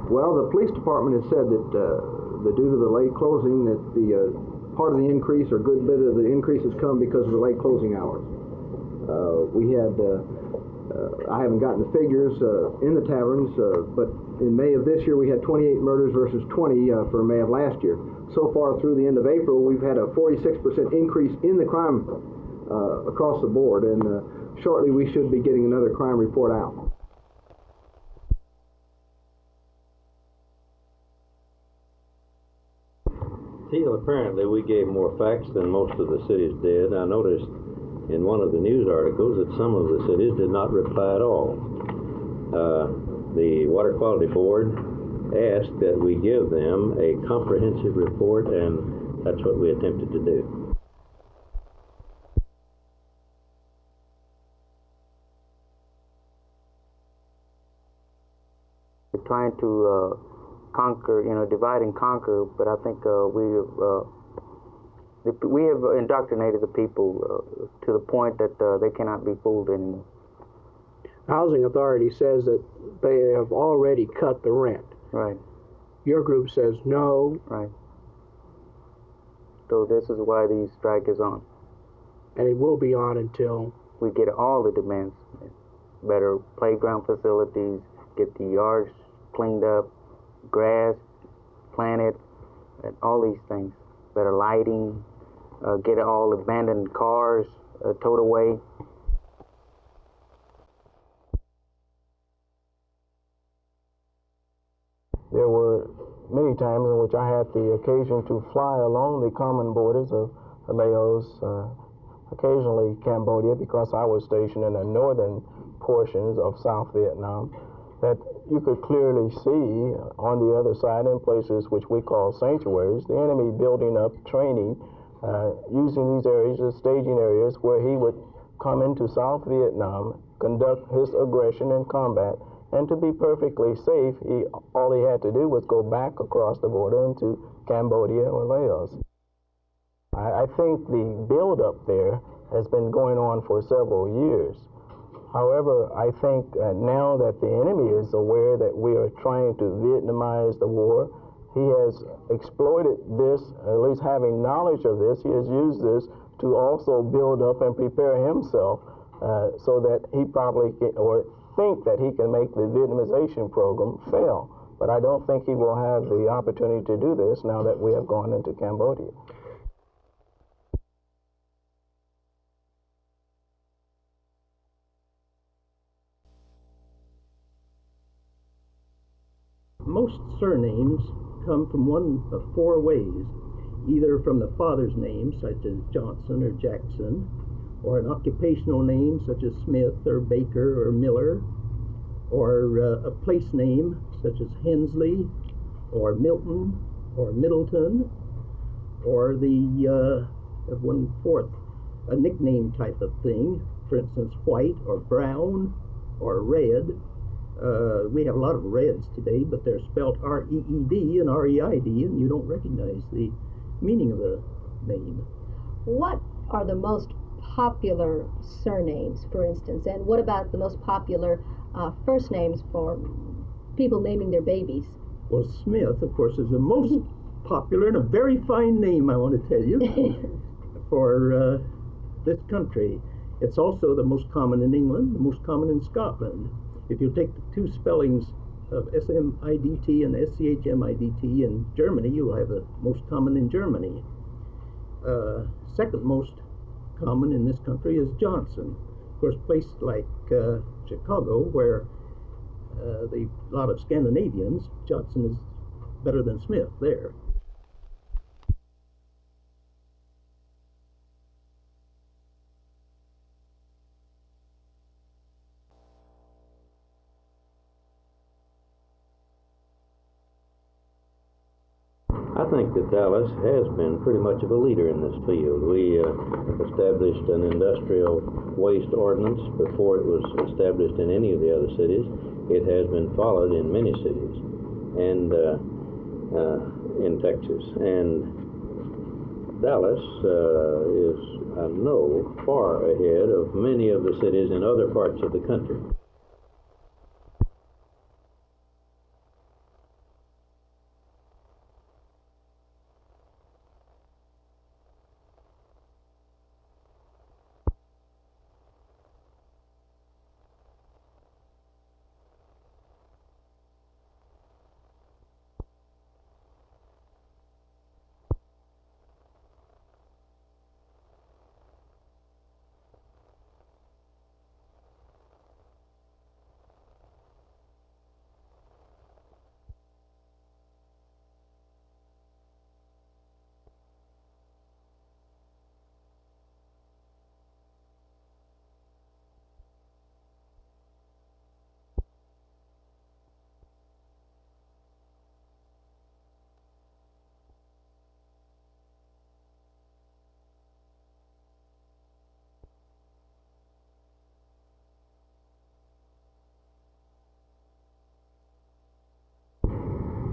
Well, the police department has said that due to the late closing, that the part of the increase, or a good bit of the increase, has come because of the late closing hours. We had, I haven't gotten the figures in the taverns, but in May of this year we had 28 murders versus 20 for May of last year. So far through the end of April, we've had a 46% increase in the crime across the board, and shortly we should be getting another crime report out. Teal, apparently we gave more facts than most of the cities did. I noticed in one of the news articles that some of the cities did not reply at all. The Water Quality Board asked that we give them a comprehensive report, and that's what we attempted to do. We're trying to conquer, divide and conquer, but I think we have indoctrinated the people to the point that they cannot be fooled anymore. Housing Authority says that they have already cut the rent. Right. Your group says no. Right. So this is why the strike is on. And it will be on until we get all the demands. Better playground facilities, get the yards cleaned up, grass planted, and all these things. Better lighting, get all abandoned cars towed away. There were many times in which I had the occasion to fly along the common borders of Laos, occasionally Cambodia, because I was stationed in the northern portions of South Vietnam, that you could clearly see on the other side, in places which we call sanctuaries, the enemy building up training, using these areas as staging areas where he would come into South Vietnam, conduct his aggression and combat, and to be perfectly safe, all he had to do was go back across the border into Cambodia or Laos. I think the build-up there has been going on for several years. However, I think now that the enemy is aware that we are trying to Vietnamize the war, he has exploited this, at least having knowledge of this, he has used this to also build up and prepare himself so that he probably think that he can make the Vietnamization program fail. But I don't think he will have the opportunity to do this now that we have gone into Cambodia. Most surnames come from one of four ways, either from the father's name, such as Johnson or Jackson, or an occupational name such as Smith or Baker or Miller, or a place name such as Hensley or Milton or Middleton, or the one fourth, a nickname type of thing, for instance, White or Brown or Red. We have a lot of Reds today, but they're spelled R-E-E-D and R-E-I-D, and you don't recognize the meaning of the name. What are the most popular surnames, for instance, and what about the most popular first names for people naming their babies? Well, Smith, of course, is the most popular and a very fine name, I want to tell you, for this country. It's also the most common in England, the most common in Scotland. If you take the two spellings of S-M-I-D-T and S-C-H-M-I-D-T in Germany, you'll have the most common in Germany. Second most common in this country is Johnson. Of course, places like Chicago, where a lot of Scandinavians, Johnson is better than Smith there. I think that Dallas has been pretty much of a leader in this field. We established an industrial waste ordinance before it was established in any of the other cities. It has been followed in many cities and in Texas. And Dallas is, I know, far ahead of many of the cities in other parts of the country.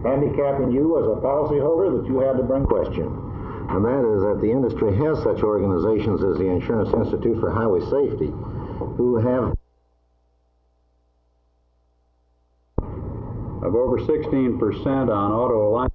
handicapping you as a policyholder that you had to bring question. And that is that the industry has such organizations as the Insurance Institute for Highway Safety, who have Of over 16% on auto license.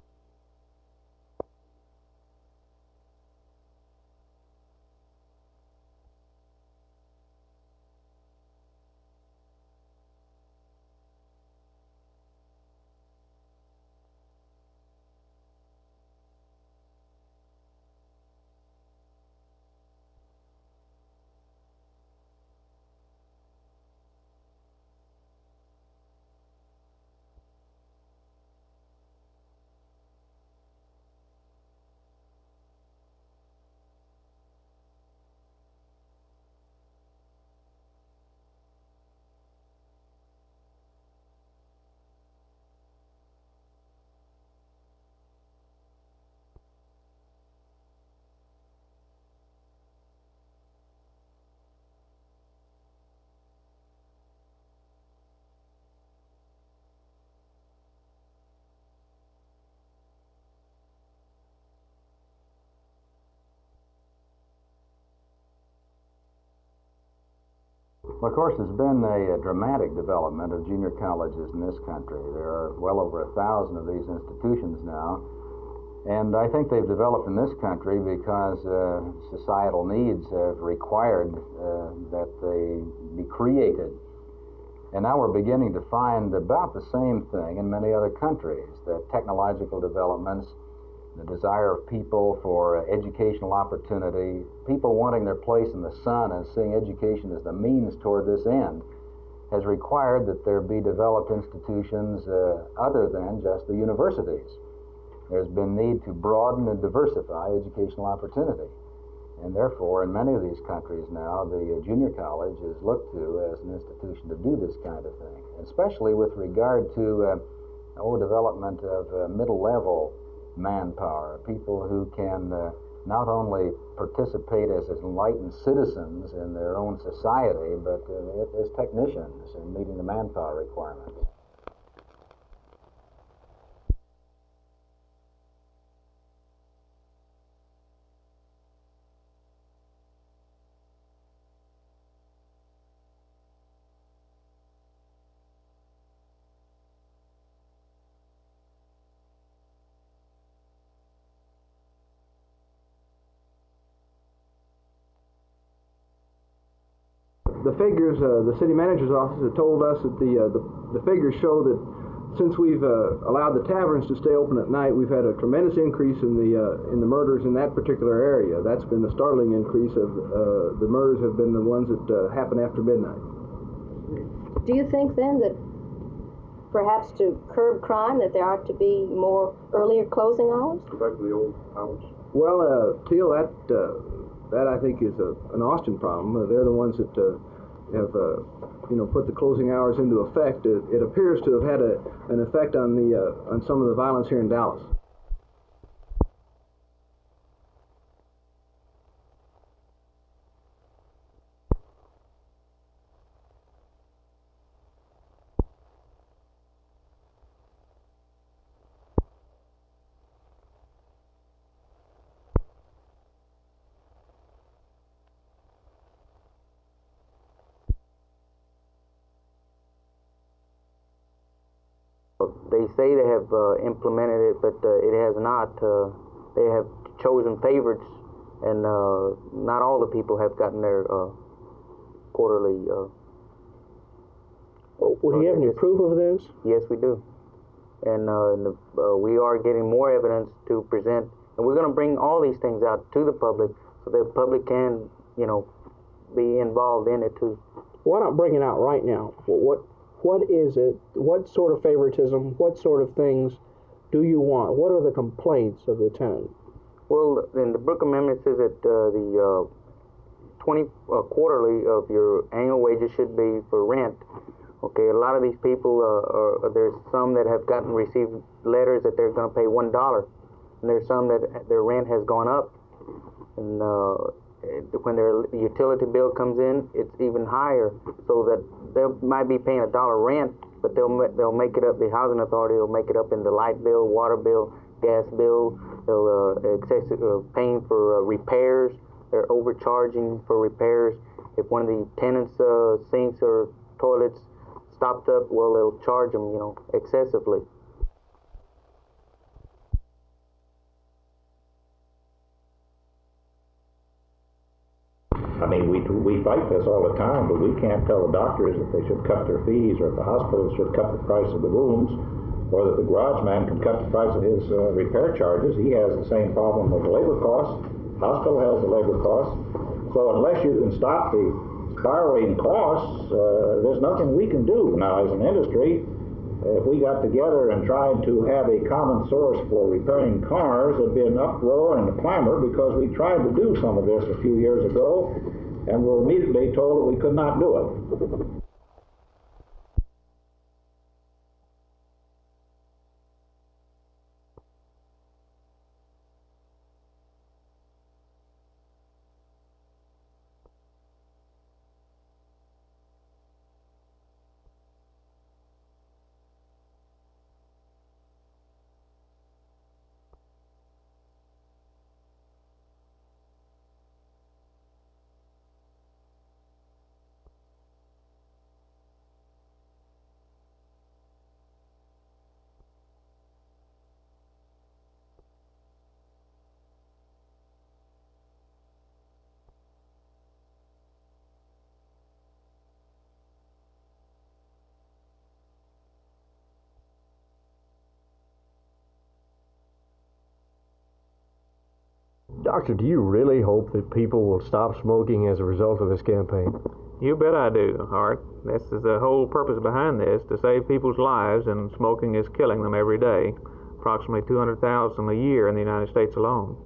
Well, of course, there's been a dramatic development of junior colleges in this country. There are well over 1,000 of these institutions now, and I think they've developed in this country because societal needs have required that they be created. And now we're beginning to find about the same thing in many other countries, that technological developments, the desire of people for educational opportunity, people wanting their place in the sun and seeing education as the means toward this end, has required that there be developed institutions other than just the universities. There's been need to broaden and diversify educational opportunity. And therefore, in many of these countries now, the junior college is looked to as an institution to do this kind of thing, especially with regard to development of middle-level manpower, people who can not only participate as enlightened citizens in their own society, but as technicians in meeting the manpower requirements. The figures, the city manager's office has told us that the figures show that since we've allowed the taverns to stay open at night, we've had a tremendous increase in the murders in that particular area. That's been the startling increase of the murders have been the ones that happen after midnight. Do you think then that perhaps to curb crime that there ought to be more earlier closing hours? Go back to the old hours. Well, Teal, that I think is an Austin problem. They're the ones that have put the closing hours into effect. It appears to have had an effect on some of the violence here in Dallas. They say they have implemented it, but it has not. They have chosen favorites, and not all the people have gotten their quarterly. Would you have any proof of this? Yes, we do, and we are getting more evidence to present, and we're going to bring all these things out to the public so the public can, be involved in it too. Why not bring it out right now? What is it? What sort of favoritism? What sort of things do you want? What are the complaints of the tenant? Well, in the Brooke Amendment says that the 20 quarterly of your annual wages should be for rent. Okay, a lot of these people, there's some that have received letters that they're going to pay $1, and there's some that their rent has gone up, and when their utility bill comes in, it's even higher, so that they might be paying $1 rent, but but they'll make it up. The housing authority will make it up in the light bill, water bill, gas bill. They'll paying for repairs. They're overcharging for repairs. If one of the tenants' sinks or toilets stopped up, well, they'll charge them, excessively. I mean, we fight this all the time, but we can't tell the doctors that they should cut their fees, or if the hospitals should cut the price of the rooms, or that the garage man can cut the price of his repair charges. He has the same problem with the labor costs. Hospital has the labor costs. So unless you can stop the spiraling costs, there's nothing we can do. Now, as an industry, if we got together and tried to have a common source for repairing cars, there'd be an uproar and a clamor, because we tried to do some of this a few years ago and were immediately told that we could not do it. Doctor, do you really hope that people will stop smoking as a result of this campaign? You bet I do, Art. This is the whole purpose behind this, to save people's lives, and smoking is killing them every day. Approximately 200,000 a year in the United States alone.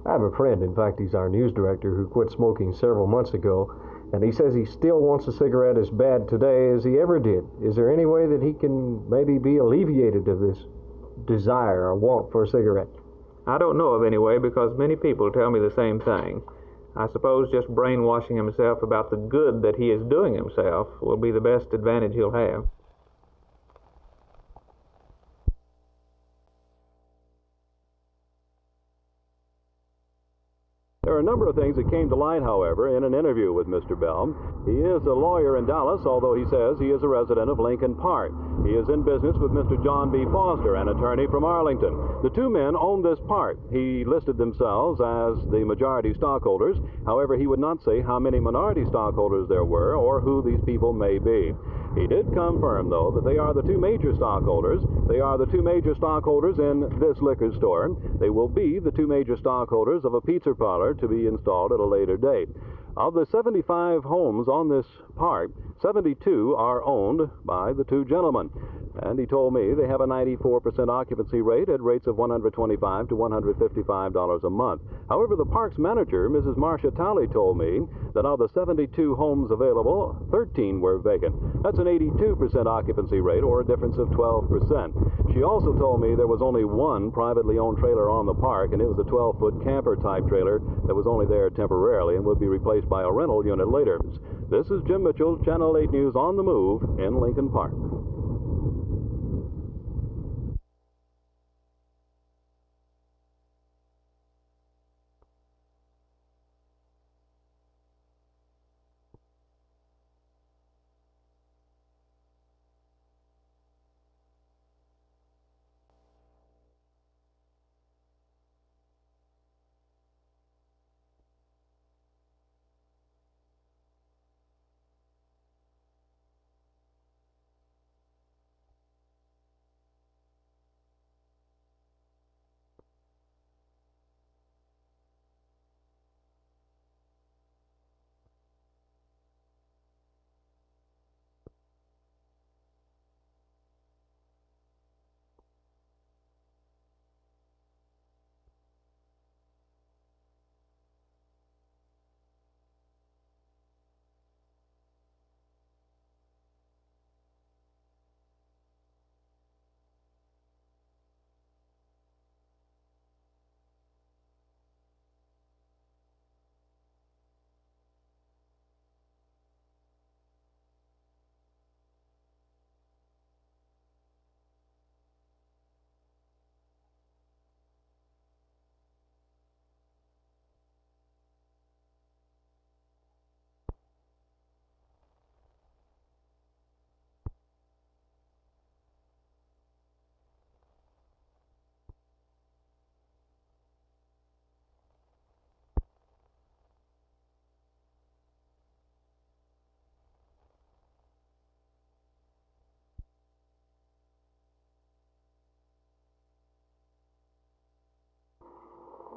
I have a friend, in fact, he's our news director, who quit smoking several months ago, and he says he still wants a cigarette as bad today as he ever did. Is there any way that he can maybe be alleviated of this desire or want for a cigarette? I don't know of any way, because many people tell me the same thing. I suppose just brainwashing himself about the good that he is doing himself will be the best advantage he'll have. There are a number of things that came to light, however, in an interview with Mr. Bell. He is a lawyer in Dallas, although he says he is a resident of Lincoln Park. He is in business with Mr. John B. Foster, an attorney from Arlington. The two men own this park. He listed themselves as the majority stockholders. However, he would not say how many minority stockholders there were or who these people may be. He did confirm, though, that they are the two major stockholders. They are the two major stockholders in this liquor store. They will be the two major stockholders of a pizza parlor to be installed at a later date. Of the 75 homes on this park, 72 are owned by the two gentlemen. And he told me they have a 94% occupancy rate at rates of $125 to $155 a month. However, the park's manager, Mrs. Marcia Talley, told me that of the 72 homes available, 13 were vacant. That's an 82% occupancy rate, or a difference of 12%. She also told me there was only one privately owned trailer on the park, and it was a 12-foot camper-type trailer that was only there temporarily and would be replaced by a rental unit later. This is Jim Mitchell, Channel 8 News on the Move in Lincoln Park.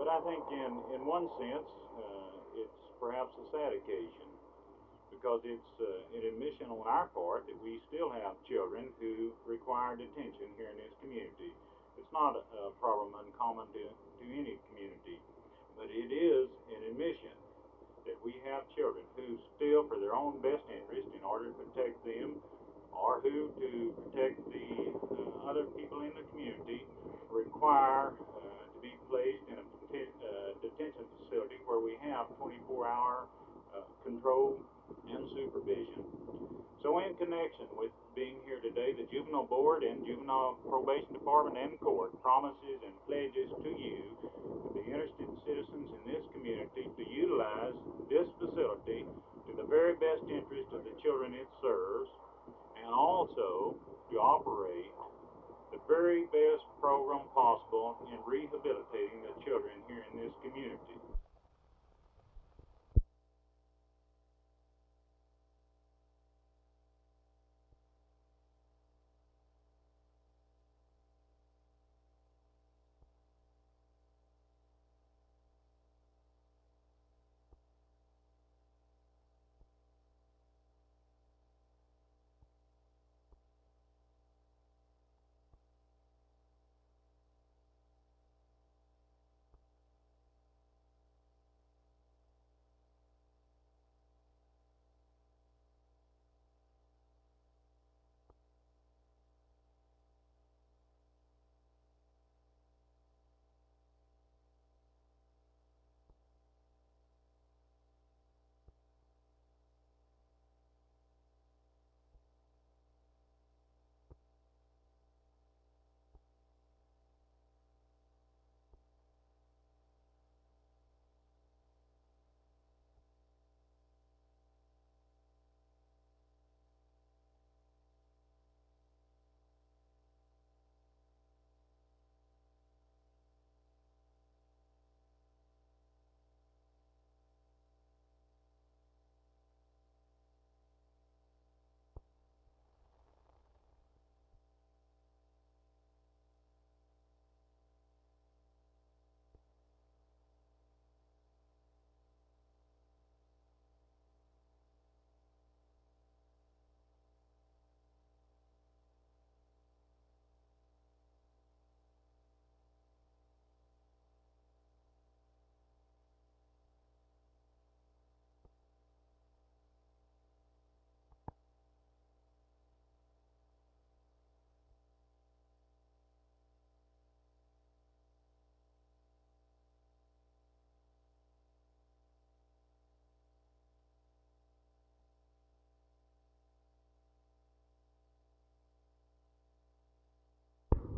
But I think in one sense, it's perhaps a sad occasion, because it's an admission on our part that we still have children who require detention here in this community. It's not a problem uncommon to any community, but it is an admission that we have children who still, for their own best interest, in order to protect them, or who to protect the other people in the community, require to be placed in a detention facility where we have 24-hour control and supervision. So in connection with being here today, the Juvenile Board and Juvenile Probation Department and Court promises and pledges to you, the interested citizens in this community, to utilize this facility to the very best interest of the children it serves, and also to operate the very best program possible in rehabilitating the children here in this community.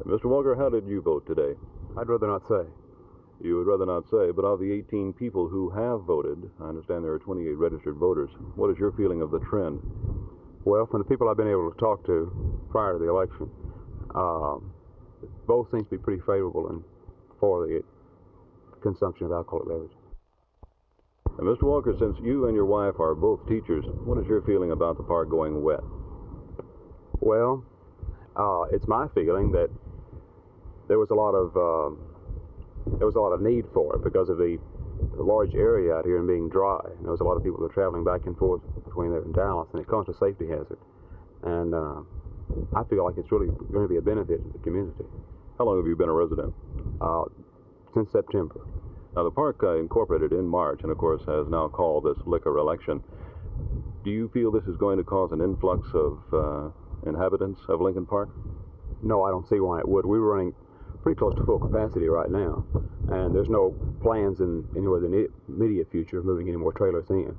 Mr. Walker, how did you vote today? I'd rather not say. You would rather not say, but of the 18 people who have voted, I understand there are 28 registered voters. What is your feeling of the trend? Well, from the people I've been able to talk to prior to the election, both seem to be pretty favorable for the consumption of alcoholic beverages. And Mr. Walker, since you and your wife are both teachers, what is your feeling about the park going wet? Well, it's my feeling that there was a lot of need for it because of the large area out here and being dry. And there was a lot of people that were traveling back and forth between there and Dallas, and it caused a safety hazard. And I feel like it's really going to be a benefit to the community. How long have you been a resident? Since September. Now, the park incorporated in March, and of course has now called this liquor election. Do you feel this is going to cause an influx of inhabitants of Lincoln Park? No, I don't see why it would. We're running pretty close to full capacity right now, and there's no plans in anywhere in the immediate future of moving any more trailers in.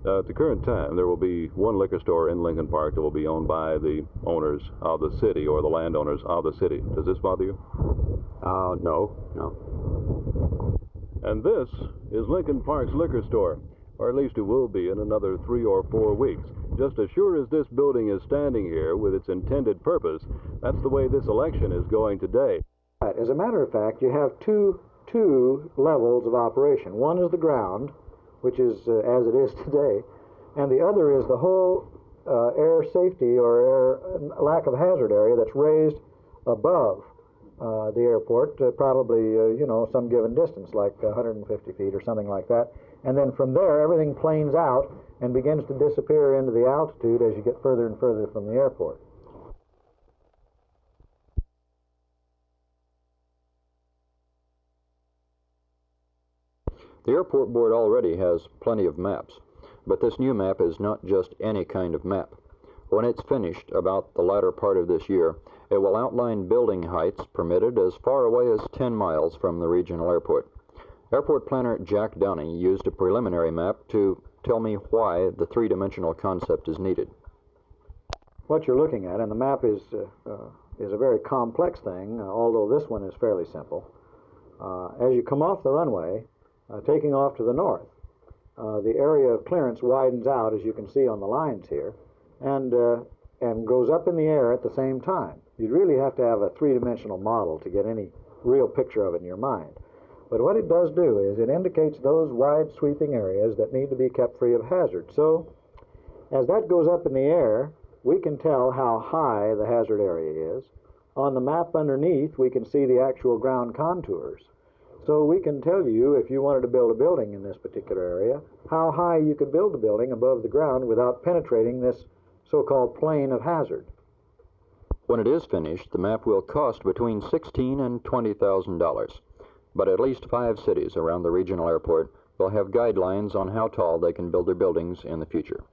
At the current time, there will be one liquor store in Lincoln Park that will be owned by the owners of the city or the landowners of the city. Does this bother you? No. And this is Lincoln Park's liquor store, or at least it will be in another 3 or 4 weeks. Just as sure as this building is standing here with its intended purpose, that's the way this election is going today. As a matter of fact, you have two levels of operation. One is the ground, which is as it is today, and the other is the whole air safety or air lack of hazard area that's raised above. the airport, probably, some given distance, like 150 feet or something like that. And then from there, everything planes out and begins to disappear into the altitude as you get further and further from the airport. The airport board already has plenty of maps, but this new map is not just any kind of map. When it's finished, about the latter part of this year, it will outline building heights permitted as far away as 10 miles from the regional airport. Airport planner Jack Downey used a preliminary map to tell me why the three-dimensional concept is needed. What you're looking at, and the map is a very complex thing, although this one is fairly simple. As you come off the runway, taking off to the north, the area of clearance widens out, as you can see on the lines here, and goes up in the air at the same time. You'd really have to have a three-dimensional model to get any real picture of it in your mind. But what it does do is it indicates those wide sweeping areas that need to be kept free of hazard. So as that goes up in the air, we can tell how high the hazard area is. On the map underneath, we can see the actual ground contours. So we can tell you, if you wanted to build a building in this particular area, how high you could build a building above the ground without penetrating this so-called plane of hazard. When it is finished, the map will cost between $16,000 and $20,000. But at least 5 cities around the regional airport will have guidelines on how tall they can build their buildings in the future.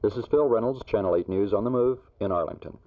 This is Phil Reynolds, Channel 8 News on the Move in Arlington.